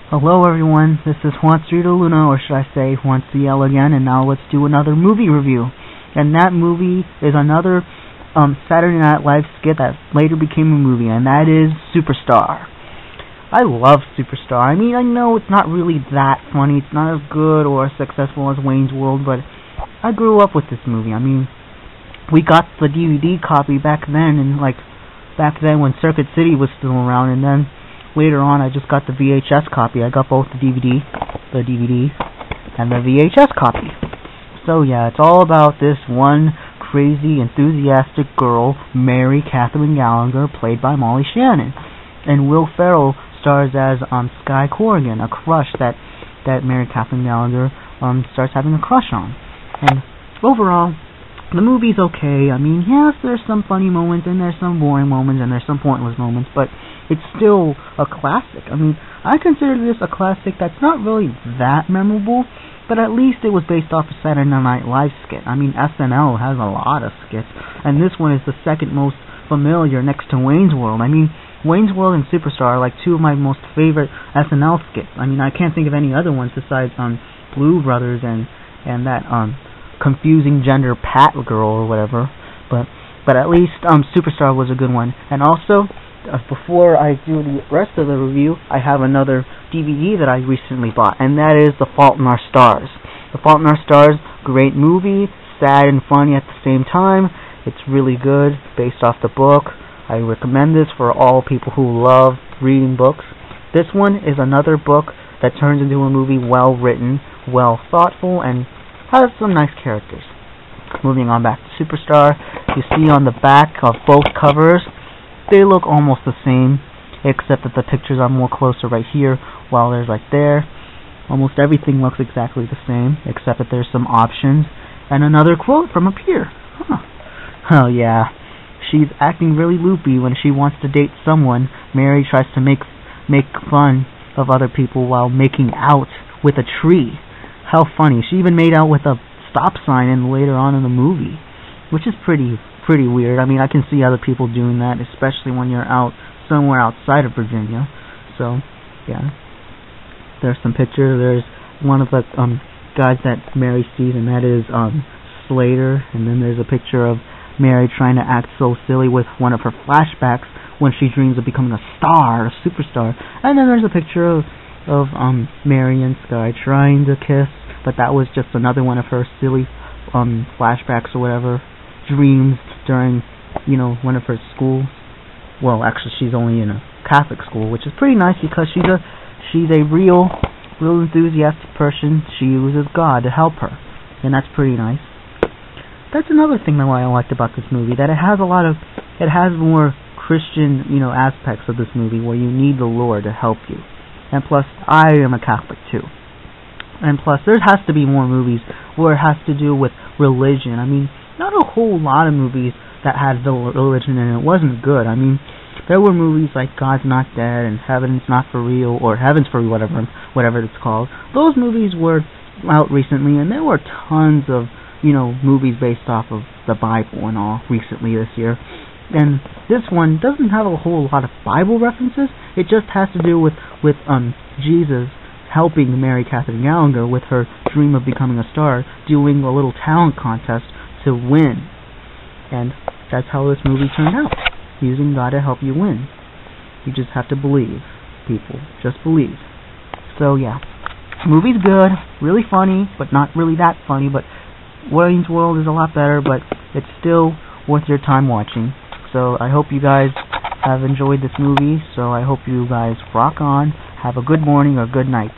Hello everyone, this is Juan Luna, or should I say Juan CL again, and now let's do another movie review. And that movie is another Saturday Night Live skit that later became a movie, and that is Superstar. I love Superstar. I mean, I know it's not really that funny, it's not as good or as successful as Wayne's World, but I grew up with this movie. I mean, we got the DVD copy back then, and back then when Circuit City was still around, and then later on, I just got the VHS copy. I got both the DVD, and the VHS copy. So yeah, it's all about this one crazy, enthusiastic girl, Mary Catherine Gallagher, played by Molly Shannon. And Will Ferrell stars as Sky Corrigan, a crush that Mary Catherine Gallagher starts having a crush on. And overall, the movie's okay. I mean, yes, there's some funny moments, and there's some boring moments, and there's some pointless moments, but it's still a classic. I mean, I consider this a classic that's not really that memorable, but at least it was based off a Saturday Night Live skit. I mean, SNL has a lot of skits, and this one is the second most familiar next to Wayne's World. I mean, Wayne's World and Superstar are like two of my most favorite SNL skits. I mean, I can't think of any other ones besides Blue Brothers and that confusing gender Pat girl or whatever. But at least Superstar was a good one. And also, before I do the rest of the review, I have another DVD that I recently bought, and that is The Fault in Our Stars. The Fault in Our Stars, great movie, sad and funny at the same time. It's really good, based off the book. I recommend this for all people who love reading books. This one is another book that turns into a movie, well written, well thoughtful, and has some nice characters. Moving on back to Superstar, you see on the back of both covers, they look almost the same, except that the pictures are more closer right here, while there's right there. Almost everything looks exactly the same, except that there's some options. And another quote from up here. Oh yeah, she's acting really loopy when she wants to date someone. Mary tries to make fun of other people while making out with a tree. How funny. She even made out with a stop sign later on in the movie, which is pretty weird. I mean, I can see other people doing that, especially when you're out somewhere outside of Virginia. So, yeah. There's some pictures. There's one of the guys that Mary sees, and that is Slater. And then there's a picture of Mary trying to act so silly with one of her flashbacks when she dreams of becoming a star, a superstar. And then there's a picture of Mary and Sky trying to kiss, but that was just another one of her silly flashbacks or whatever, dreams during, one of her schools. Well, actually, she's only in a Catholic school, which is pretty nice because she's a real enthusiastic person. She uses God to help her, and that's pretty nice. That's another thing that I liked about this movie, that it has more Christian, aspects of this movie where you need the Lord to help you. And plus, I am a Catholic too. And plus, there has to be more movies where it has to do with religion. I mean, not a whole lot of movies that had the religion and it wasn't good. I mean, there were movies like God's Not Dead and Heaven's Not For Real, or Heaven's For Real, whatever it's called. Those movies were out recently, and there were tons of, movies based off of the Bible and all recently this year. And this one doesn't have a whole lot of Bible references. It just has to do with Jesus helping Mary Catherine Gallagher with her dream of becoming a star, doing a little talent contest to win. And that's how this movie turned out, using God to help you win. You just have to believe, people. Just believe. So yeah, movie's good, really funny, but not really that funny, but Wayne's World is a lot better, but it's still worth your time watching. So I hope you guys have enjoyed this movie, so I hope you guys rock on, have a good morning or good night.